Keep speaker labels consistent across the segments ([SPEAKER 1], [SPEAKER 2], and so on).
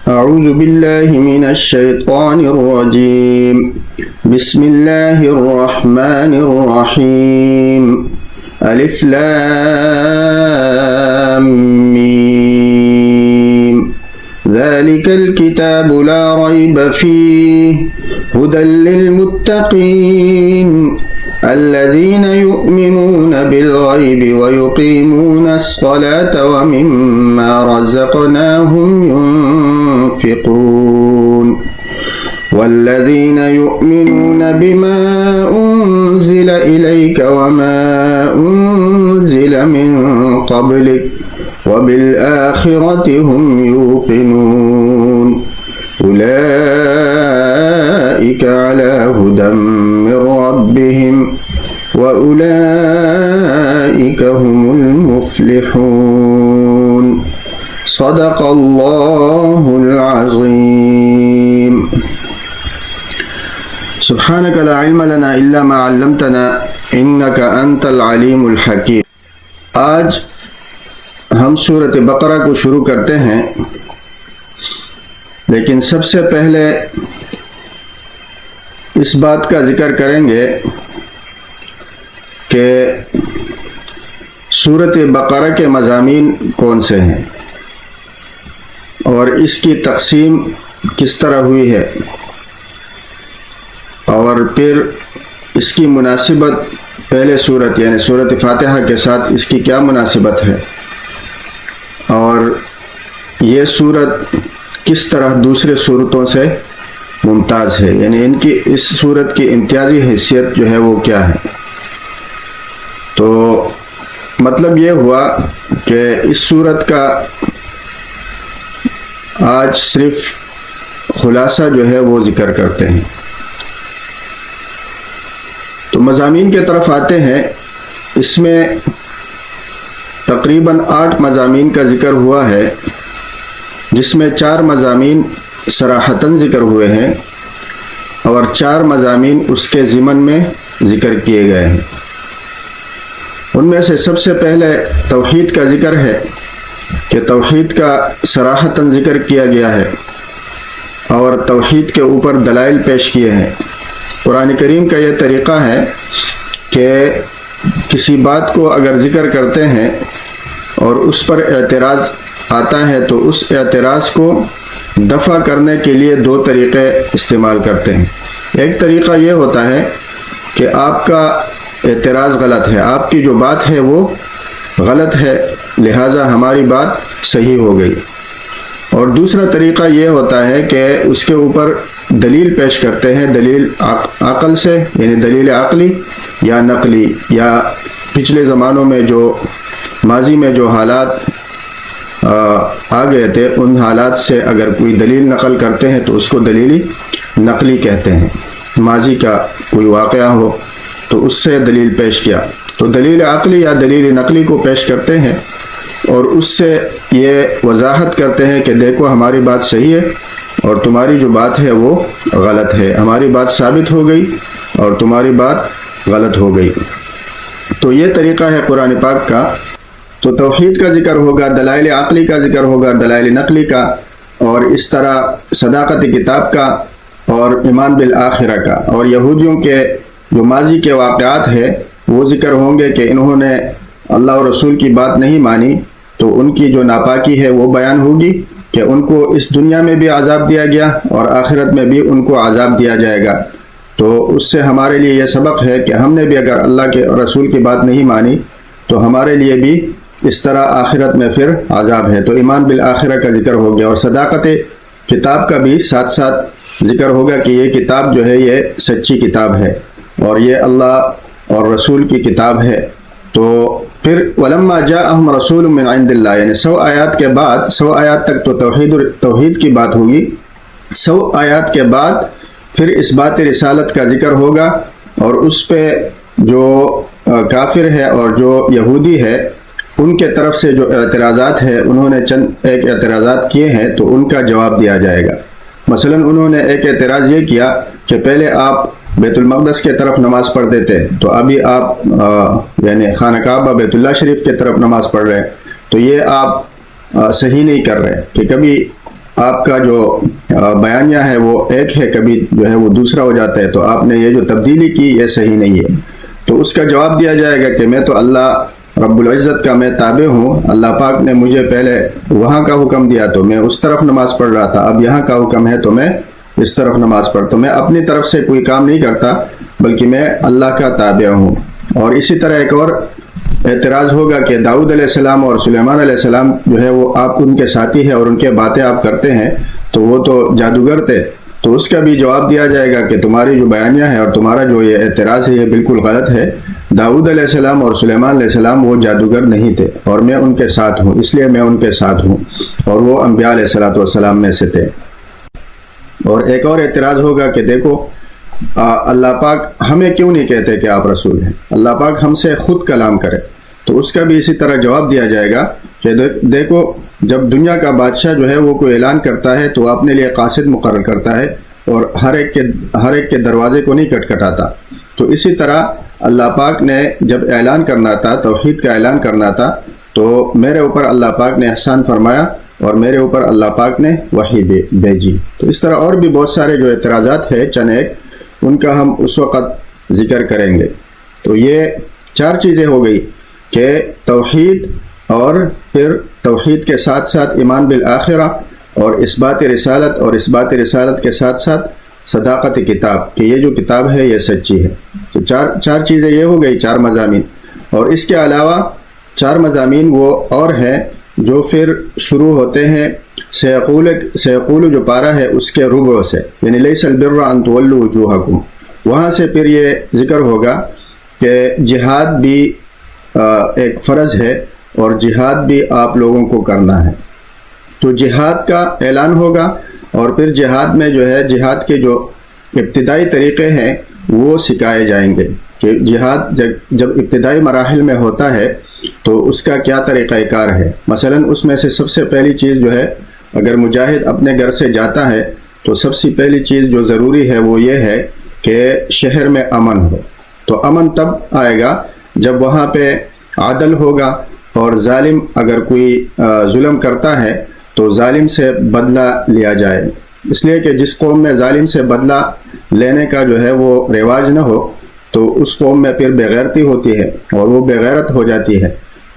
[SPEAKER 1] أعوذ بالله من الشيطان الرجيم بسم الله الرحمن الرحيم ألف لام ميم ذلك الكتاب لا ريب فيه هدى للمتقين الذين يؤمنون بالغيب ويقيمون الصلاة ومما رزقناهم ينفقون والذين يؤمنون بما أنزل إليك وما أنزل من قبلك وبالآخرة هم يوقنون أولئك على هدى من ربهم وأولئك هم المفلحون صدق الله العظيم سبحانك لا علم لنا إلا ما علمتنا إنك أنت العليم الحكيم. آج ہم سورۃ بقرہ کو شروع کرتے ہیں، لیکن سب سے پہلے اس بات کا ذکر کریں گے کہ سورۃ بقرہ کے مضامین کون سے ہیں اور اس کی تقسیم کس طرح ہوئی ہے، اور پھر اس کی مناسبت پہلے سورت یعنی سورۃ فاتحہ کے ساتھ اس کی کیا مناسبت ہے، اور یہ سورت کس طرح دوسرے سورتوں سے ممتاز ہے، یعنی ان کی اس سورت کی امتیازی حیثیت جو ہے وہ کیا ہے. تو مطلب یہ ہوا کہ اس سورت کا آج صرف خلاصہ جو ہے وہ ذکر کرتے ہیں. تو مضامین کی طرف آتے ہیں. اس میں تقریباً 8 مضامین کا ذکر ہوا ہے، جس میں 4 مضامین صراحتاً ذکر ہوئے ہیں اور 4 مضامین اس کے ضمن میں ذکر کیے گئے ہیں. ان میں سے سب سے پہلے توحید کا ذکر ہے کہ توحید کا صراحتاً ذکر کیا گیا ہے اور توحید کے اوپر دلائل پیش کیے ہیں. قرآن کریم کا یہ طریقہ ہے کہ کسی بات کو اگر ذکر کرتے ہیں اور اس پر اعتراض آتا ہے تو اس اعتراض کو دفع کرنے کے لیے 2 طریقے استعمال کرتے ہیں. ایک طریقہ یہ ہوتا ہے کہ آپ کا اعتراض غلط ہے، آپ کی جو بات ہے وہ غلط ہے، لہٰذا ہماری بات صحیح ہو گئی. اور دوسرا طریقہ یہ ہوتا ہے کہ اس کے اوپر دلیل پیش کرتے ہیں، دلیل عقل سے یعنی دلیل عقلی یا نقلی، یا پچھلے زمانوں میں جو ماضی میں جو حالات آ گئے تھے ان حالات سے اگر کوئی دلیل نقل کرتے ہیں تو اس کو دلیل نقلی کہتے ہیں. ماضی کا کوئی واقعہ ہو تو اس سے دلیل پیش کیا تو دلیل عقلی یا دلیل نقلی کو پیش کرتے ہیں اور اس سے یہ وضاحت کرتے ہیں کہ دیکھو ہماری بات صحیح ہے اور تمہاری جو بات ہے وہ غلط ہے، ہماری بات ثابت ہو گئی اور تمہاری بات غلط ہو گئی. تو یہ طریقہ ہے قرآن پاک کا. تو توحید کا ذکر ہوگا، دلائل عقلی کا ذکر ہوگا، دلائل نقلی کا، اور اس طرح صداقت کتاب کا اور ایمان بالآخرہ کا. اور یہودیوں کے جو ماضی کے واقعات ہیں وہ ذکر ہوں گے کہ انہوں نے اللہ اور رسول کی بات نہیں مانی تو ان کی جو ناپاکی ہے وہ بیان ہوگی کہ ان کو اس دنیا میں بھی عذاب دیا گیا اور آخرت میں بھی ان کو عذاب دیا جائے گا. تو اس سے ہمارے لیے یہ سبق ہے کہ ہم نے بھی اگر اللہ کے رسول کی بات نہیں مانی تو ہمارے لیے بھی اس طرح آخرت میں پھر عذاب ہے. تو ایمان بالآخرہ کا ذکر ہو گیا اور صداقت کتاب کا بھی ساتھ ساتھ ذکر ہوگا کہ یہ کتاب جو ہے یہ سچی کتاب ہے اور یہ اللہ اور رسول کی کتاب ہے. تو پھر ولما جاءہم رسول من عند اللہ، یعنی 100 آیات کے بعد، 100 آیات تک تو توحید کی بات ہوگی، 100 آیات کے بعد پھر اس بات رسالت کا ذکر ہوگا اور اس پہ جو کافر ہے اور جو یہودی ہے ان کے طرف سے جو اعتراضات ہے انہوں نے چند ایک اعتراضات کیے ہیں تو ان کا جواب دیا جائے گا. مثلا انہوں نے ایک اعتراض یہ کیا کہ پہلے آپ بیت المقدس کے طرف نماز پڑھتے تھے تو ابھی آپ یعنی خانہ کعبہ بیت اللہ شریف کے طرف نماز پڑھ رہے ہیں، تو یہ آپ صحیح نہیں کر رہے کہ کبھی آپ کا جو بیانیہ ہے وہ ایک ہے، کبھی جو ہے وہ دوسرا ہو جاتا ہے، تو آپ نے یہ جو تبدیلی کی یہ صحیح نہیں ہے۔ تو اس کا جواب دیا جائے گا کہ میں تو اللہ رب العزت کا میں تابع ہوں، اللہ پاک نے مجھے پہلے وہاں کا حکم دیا تو میں اس طرف نماز پڑھ رہا تھا، اب یہاں کا حکم ہے تو میں اس طرف نماز پڑھتا ہوں، میں اپنی طرف سے کوئی کام نہیں کرتا بلکہ میں اللہ کا تابع ہوں۔ اور اسی طرح ایک اور اعتراض ہوگا کہ داؤد علیہ السلام اور سلیمان علیہ السلام جو ہے وہ آپ ان کے ساتھی ہیں اور ان کے باتیں آپ کرتے ہیں تو وہ تو جادوگر تھے، تو اس کا بھی جواب دیا جائے گا کہ تمہاری جو بیانیہ ہے اور تمہارا جو یہ اعتراض ہے یہ بالکل غلط ہے۔ داؤد علیہ السلام اور سلیمان علیہ السلام وہ جادوگر نہیں تھے اور میں ان کے ساتھ ہوں، اس لیے میں ان کے ساتھ ہوں، اور وہ انبیاء علیہ السلام میں سے تھے۔ اور ایک اور اعتراض ہوگا کہ دیکھو اللہ پاک ہمیں کیوں نہیں کہتے کہ آپ رسول ہیں، اللہ پاک ہم سے خود کلام کرے، تو اس کا بھی اسی طرح جواب دیا جائے گا کہ دیکھو جب دنیا کا بادشاہ جو ہے وہ کوئی اعلان کرتا ہے تو وہ اپنے لیے قاصد مقرر کرتا ہے اور ہر ایک کے دروازے کو نہیں کھٹکھٹاتا، تو اسی طرح اللہ پاک نے جب اعلان کرنا تھا، توحید کا اعلان کرنا تھا، تو میرے اوپر اللہ پاک نے احسان فرمایا اور میرے اوپر اللہ پاک نے وحی بھیجی۔ تو اس طرح اور بھی بہت سارے جو اعتراضات ہیں چند ایک، ان کا ہم اس وقت ذکر کریں گے۔ تو یہ 4 چیزیں ہو گئی کہ توحید، اور پھر توحید کے ساتھ ساتھ ایمان بالآخرہ، اور اثبات رسالت، اور اثبات رسالت کے ساتھ ساتھ صداقت کتاب، کہ یہ جو کتاب ہے یہ سچی ہے۔ تو چار چیزیں یہ ہو گئی، 4 مضامین، اور اس کے علاوہ 4 مضامین وہ اور ہیں جو پھر شروع ہوتے ہیں سیقول جو پارہ ہے اس کے ربع سے، یعنی لیس البر ان تولوا وجوہکم، وہاں سے پھر یہ ذکر ہوگا کہ جہاد بھی ایک فرض ہے اور جہاد بھی آپ لوگوں کو کرنا ہے۔ تو جہاد کا اعلان ہوگا، اور پھر جہاد میں جو ہے جہاد کے جو ابتدائی طریقے ہیں وہ سکھائے جائیں گے کہ جہاد جب ابتدائی مراحل میں ہوتا ہے تو اس کا کیا طریقہ کار ہے۔ مثلا اس میں سے سب سے پہلی چیز جو ہے، اگر مجاہد اپنے گھر سے جاتا ہے تو سب سے پہلی چیز جو ضروری ہے وہ یہ ہے کہ شہر میں امن ہو۔ تو امن تب آئے گا جب وہاں پہ عدل ہوگا، اور ظالم اگر کوئی ظلم کرتا ہے تو ظالم سے بدلہ لیا جائے، اس لیے کہ جس قوم میں ظالم سے بدلہ لینے کا جو ہے وہ رواج نہ ہو تو اس قوم میں پھر بے غیرتی ہوتی ہے اور وہ بے غیرت ہو جاتی ہے۔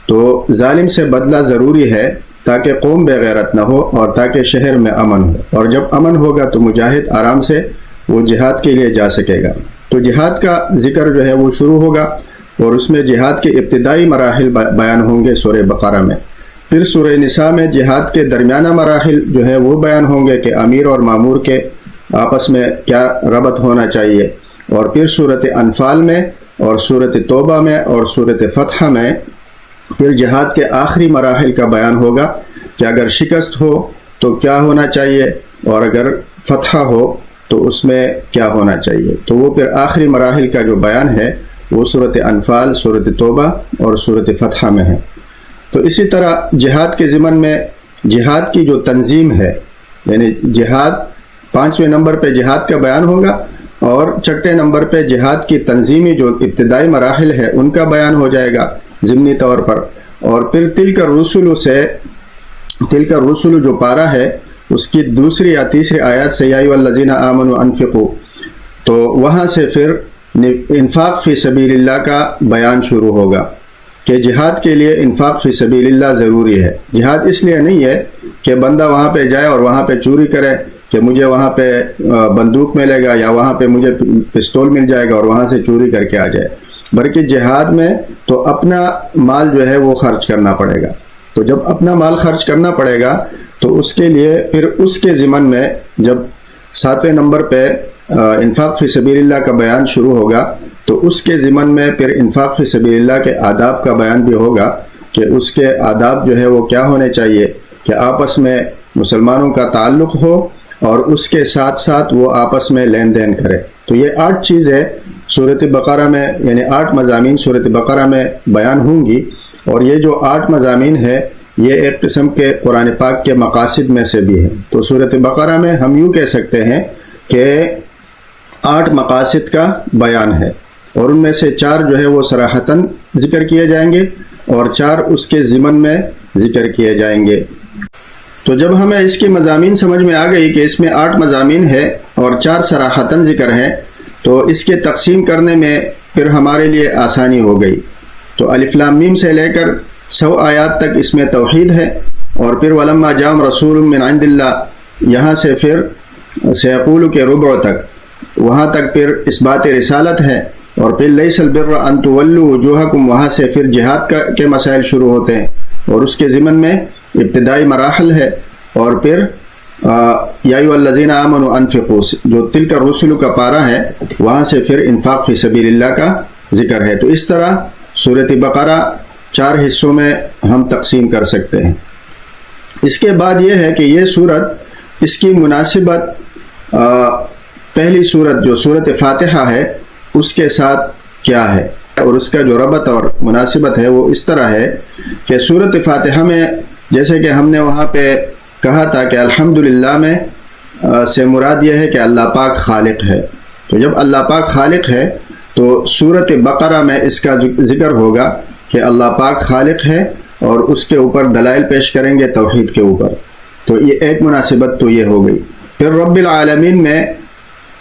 [SPEAKER 1] تو ظالم سے بدلہ ضروری ہے تاکہ قوم بے غیرت نہ ہو اور تاکہ شہر میں امن ہو، اور جب امن ہوگا تو مجاہد آرام سے وہ جہاد کے لیے جا سکے گا۔ تو جہاد کا ذکر جو ہے وہ شروع ہوگا، اور اس میں جہاد کے ابتدائی مراحل بیان ہوں گے سورہ بقرہ میں۔ پھر سورہ نساء میں جہاد کے درمیانہ مراحل جو ہے وہ بیان ہوں گے کہ امیر اور مامور کے آپس میں کیا ربط ہونا چاہیے، اور پھر سورۃ انفال میں اور سورۃ توبہ میں اور سورۃ فتح میں پھر جہاد کے آخری مراحل کا بیان ہوگا کہ اگر شکست ہو تو کیا ہونا چاہیے، اور اگر فتح ہو تو اس میں کیا ہونا چاہیے۔ تو وہ پھر آخری مراحل کا جو بیان ہے وہ سورۃ انفال، سورۃ توبہ اور سورۃ فتح میں ہے۔ تو اسی طرح جہاد کے ضمن میں جہاد کی جو تنظیم ہے، یعنی جہاد 5ویں نمبر پہ جہاد کا بیان ہوگا، اور 6 نمبر پہ جہاد کی تنظیمی جو ابتدائی مراحل ہے ان کا بیان ہو جائے گا ضمنی طور پر۔ اور پھر تلک الرسل جو پارہ ہے اس کی 2 یا 3 آیات سے یا ایھا الذین آمنوا انفقوا، تو وہاں سے پھر انفاق فی سبیل اللہ کا بیان شروع ہوگا کہ جہاد کے لیے انفاق فی سبیل اللہ ضروری ہے۔ جہاد اس لیے نہیں ہے کہ بندہ وہاں پہ جائے اور وہاں پہ چوری کرے کہ مجھے وہاں پہ بندوق ملے گا یا وہاں پہ مجھے پستول مل جائے گا اور وہاں سے چوری کر کے آ جائے، بلکہ جہاد میں تو اپنا مال جو ہے وہ خرچ کرنا پڑے گا۔ تو جب اپنا مال خرچ کرنا پڑے گا تو اس کے لیے پھر اس کے ضمن میں جب 7ویں نمبر پہ انفاق فی سبیل اللہ کا بیان شروع ہوگا تو اس کے ضمن میں پھر انفاق فی سبیل اللہ کے آداب کا بیان بھی ہوگا کہ اس کے آداب جو ہے وہ کیا ہونے چاہیے، کہ آپس میں مسلمانوں کا تعلق ہو اور اس کے ساتھ ساتھ وہ آپس میں لین دین کرے۔ تو یہ 8 چیزیں سورۃ بقرہ میں، یعنی 8 مضامین سورۃ بقرہ میں بیان ہوں گی، اور یہ جو 8 مضامین ہے یہ ایک قسم کے قرآن پاک کے مقاصد میں سے بھی ہے۔ تو سورۃ بقرہ میں ہم یوں کہہ سکتے ہیں کہ 8 مقاصد کا بیان ہے، اور ان میں سے 4 جو ہے وہ صراحتاً ذکر کیے جائیں گے اور 4 اس کے ضمن میں ذکر کیے جائیں گے۔ تو جب ہمیں اس کی مضامین سمجھ میں آ گئی کہ اس میں 8 مضامین ہے اور 4 صراحتاً ذکر ہے، تو اس کے تقسیم کرنے میں پھر ہمارے لیے آسانی ہو گئی۔ تو الف لام میم سے لے کر 100 آیات تک اس میں توحید ہے، اور پھر ولما جاءہم رسول من عند اللہ یہاں سے پھر سیقول کے ربع تک، وہاں تک پھر اثبات رسالت ہے، اور پھر لیس البر ان تولوا وجوہکم، وہاں سے پھر جہاد کے مسائل شروع ہوتے ہیں، اور اس کے ضمن میں ابتدائی مراحل ہے، اور پھر یا ایھا الذین آمنوا انفقوا جو تلک الرسل کا پارہ ہے، وہاں سے پھر انفاق فی سبیل اللہ کا ذکر ہے۔ تو اس طرح سورۃ بقرہ 4 حصوں میں ہم تقسیم کر سکتے ہیں۔ اس کے بعد یہ ہے کہ یہ سورت، اس کی مناسبت پہلی سورت جو سورۃ فاتحہ ہے اس کے ساتھ کیا ہے، اور اس کا جو ربط اور مناسبت ہے وہ اس طرح ہے کہ سورۃ فاتحہ میں جیسے کہ ہم نے وہاں پہ کہا تھا کہ الحمدللہ میں سے مراد یہ ہے کہ اللہ پاک خالق ہے، تو جب اللہ پاک خالق ہے تو سورۃ بقرہ میں اس کا ذکر ہوگا کہ اللہ پاک خالق ہے، اور اس کے اوپر دلائل پیش کریں گے توحید کے اوپر۔ تو یہ ایک مناسبت تو یہ ہو گئی۔ پھر رب العالمین میں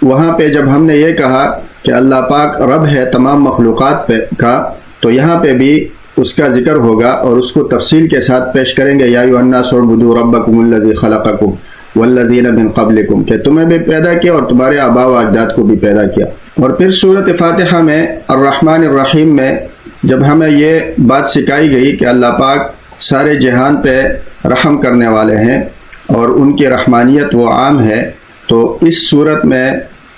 [SPEAKER 1] وہاں پہ جب ہم نے یہ کہا کہ اللہ پاک رب ہے تمام مخلوقات کا، تو یہاں پہ بھی اس کا ذکر ہوگا، اور اس کو تفصیل کے ساتھ پیش کریں گے یا ایھا الناس اعبدوا ربکم الذی خلقکم والذین من قبلکم، کہ تمہیں بھی پیدا کیا اور تمہارے آباء و اجداد کو بھی پیدا کیا۔ اور پھر سورۃ فاتحہ میں الرحمن الرحیم میں جب ہمیں یہ بات سکھائی گئی کہ اللہ پاک سارے جہان پہ رحم کرنے والے ہیں اور ان کی رحمانیت وہ عام ہے، تو اس صورت میں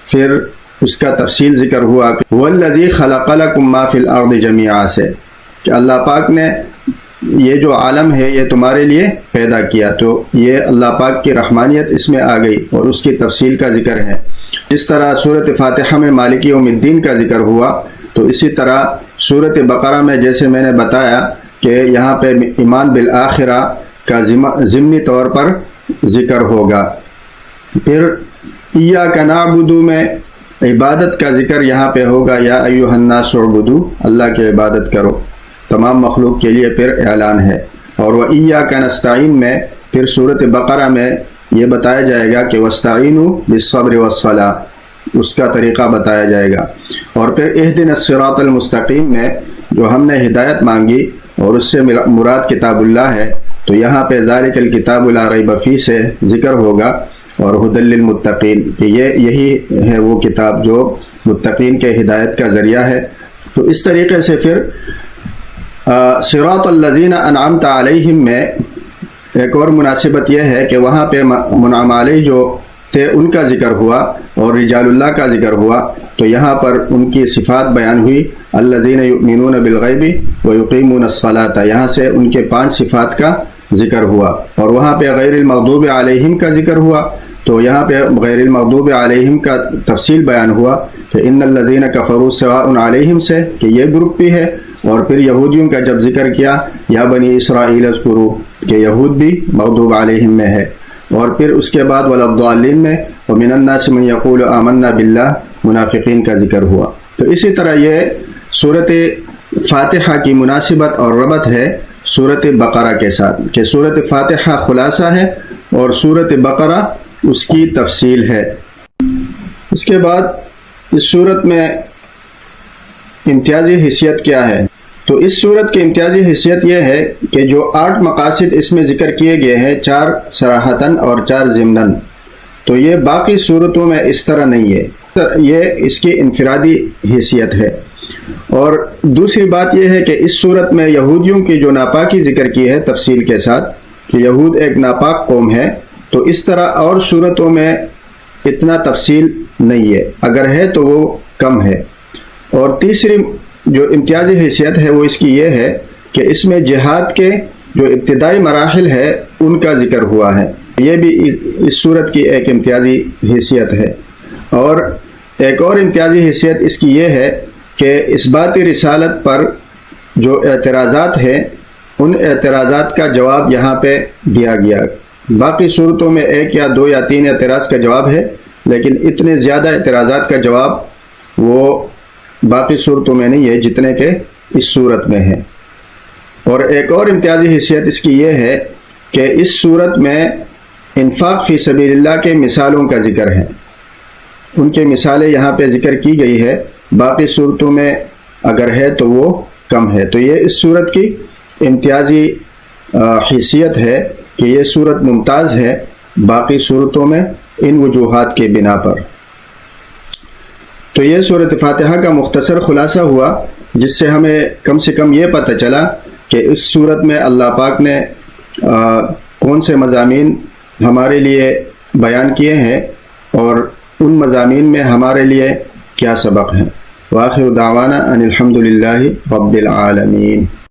[SPEAKER 1] پھر اس کا تفصیل ذکر ہوا کہ والذی خلق لکم ما فی الارض جمیعا سے، کہ اللہ پاک نے یہ جو عالم ہے یہ تمہارے لیے پیدا کیا، تو یہ اللہ پاک کی رحمانیت اس میں آ گئی اور اس کی تفصیل کا ذکر ہے۔ جس طرح سورۃ فاتحہ میں مالک یوم الدین کا ذکر ہوا، تو اسی طرح سورۃ بقرہ میں جیسے میں نے بتایا کہ یہاں پہ ایمان بالآخرہ کا ضمنی طور پر ذکر ہوگا۔ پھر ایاک نعبد میں عبادت کا ذکر یہاں پہ ہوگا، یا ایھا الناس اعبدوا، اللہ کی عبادت کرو، تمام مخلوق کے لیے پھر اعلان ہے۔ اور وَإِيَّاكَ نَسْتَعِينُ میں پھر سورۃ بقرہ میں یہ بتایا جائے گا کہ وَاسْتَعِينُوا بِالصَّبْرِ وَالصَّلَاةِ، اس کا طریقہ بتایا جائے گا۔ اور پھر اهْدِنَا الصِّرَاطَ الْمُسْتَقِيمَ میں جو ہم نے ہدایت مانگی اور اس سے مراد کتاب اللہ ہے، تو یہاں پہ ذَلِكَ الْكِتَابُ لَا رَيْبَ فِيهِ سے ذکر ہوگا، اور هُدًى لِّلْمُتَّقِينَ کہ یہی ہے وہ کتاب جو متقین کے ہدایت کا ذریعہ ہے۔ تو اس طریقے سے پھر صراط الذین انعمت علیہم میں ایک اور مناسبت یہ ہے کہ وہاں پہ منعم علیہ جو تھے ان کا ذکر ہوا اور رجال اللہ کا ذکر ہوا، تو یہاں پر ان کی صفات بیان ہوئی، الذین یؤمنون بالغیب ویقیمون الصلاۃ، یہاں سے ان کے 5 صفات کا ذکر ہوا۔ اور وہاں پہ غیر المغضوب علیہم کا ذکر ہوا، تو یہاں پہ غیر المغضوب علیہم کا تفصیل بیان ہوا کہ ان الذین کفروا سواء علیہم سے کہ یہ گروپ بھی ہے، اور پھر یہودیوں کا جب ذکر کیا یا بنی اسرائیل اذکروا کہ یہود بھی مغضوب علیہم میں ہے، اور پھر اس کے بعد ولا الضالین میں ومن الناس من یقول آمنا باللہ منافقین کا ذکر ہوا۔ تو اسی طرح یہ سورۃ فاتحہ کی مناسبت اور ربط ہے سورۃ بقرہ کے ساتھ کہ سورۃ فاتحہ خلاصہ ہے اور سورۃ بقرہ اس کی تفصیل ہے۔ اس کے بعد اس سورت میں امتیازی حیثیت کیا ہے؟ تو اس سورت کی امتیازی حیثیت یہ ہے کہ جو 8 مقاصد اس میں ذکر کیے گئے ہیں، 4 صراحتاً اور 4 ضمناً، تو یہ باقی صورتوں میں اس طرح نہیں ہے، یہ اس کی انفرادی حیثیت ہے۔ اور دوسری بات یہ ہے کہ اس صورت میں یہودیوں کی جو ناپاکی ذکر کی ہے تفصیل کے ساتھ کہ یہود ایک ناپاک قوم ہے، تو اس طرح اور صورتوں میں اتنا تفصیل نہیں ہے، اگر ہے تو وہ کم ہے۔ اور تیسری جو امتیازی حیثیت ہے وہ اس کی یہ ہے کہ اس میں جہاد کے جو ابتدائی مراحل ہے ان کا ذکر ہوا ہے، یہ بھی اس صورت کی ایک امتیازی حیثیت ہے۔ اور ایک اور امتیازی حیثیت اس کی یہ ہے کہ اثبات رسالت پر جو اعتراضات ہیں ان اعتراضات کا جواب یہاں پہ دیا گیا۔ باقی صورتوں میں 1 یا 2 یا 3 اعتراض کا جواب ہے، لیکن اتنے زیادہ اعتراضات کا جواب وہ باقی صورتوں میں نہیں ہے جتنے کہ اس صورت میں ہے۔ اور ایک اور امتیازی حیثیت اس کی یہ ہے کہ اس صورت میں انفاق فی سبیل اللہ کے مثالوں کا ذکر ہے، ان کے مثالیں یہاں پہ ذکر کی گئی ہے، باقی صورتوں میں اگر ہے تو وہ کم ہے۔ تو یہ اس صورت کی امتیازی حیثیت ہے کہ یہ صورت ممتاز ہے باقی صورتوں میں ان وجوہات کے بنا پر۔ تو یہ سورۃ فاتحہ کا مختصر خلاصہ ہوا، جس سے ہمیں کم سے کم یہ پتہ چلا کہ اس صورت میں اللہ پاک نے کون سے مضامین ہمارے لیے بیان کیے ہیں اور ان مضامین میں ہمارے لیے کیا سبق ہیں۔ وآخر دعوانا ان الحمد للہ رب العالمین۔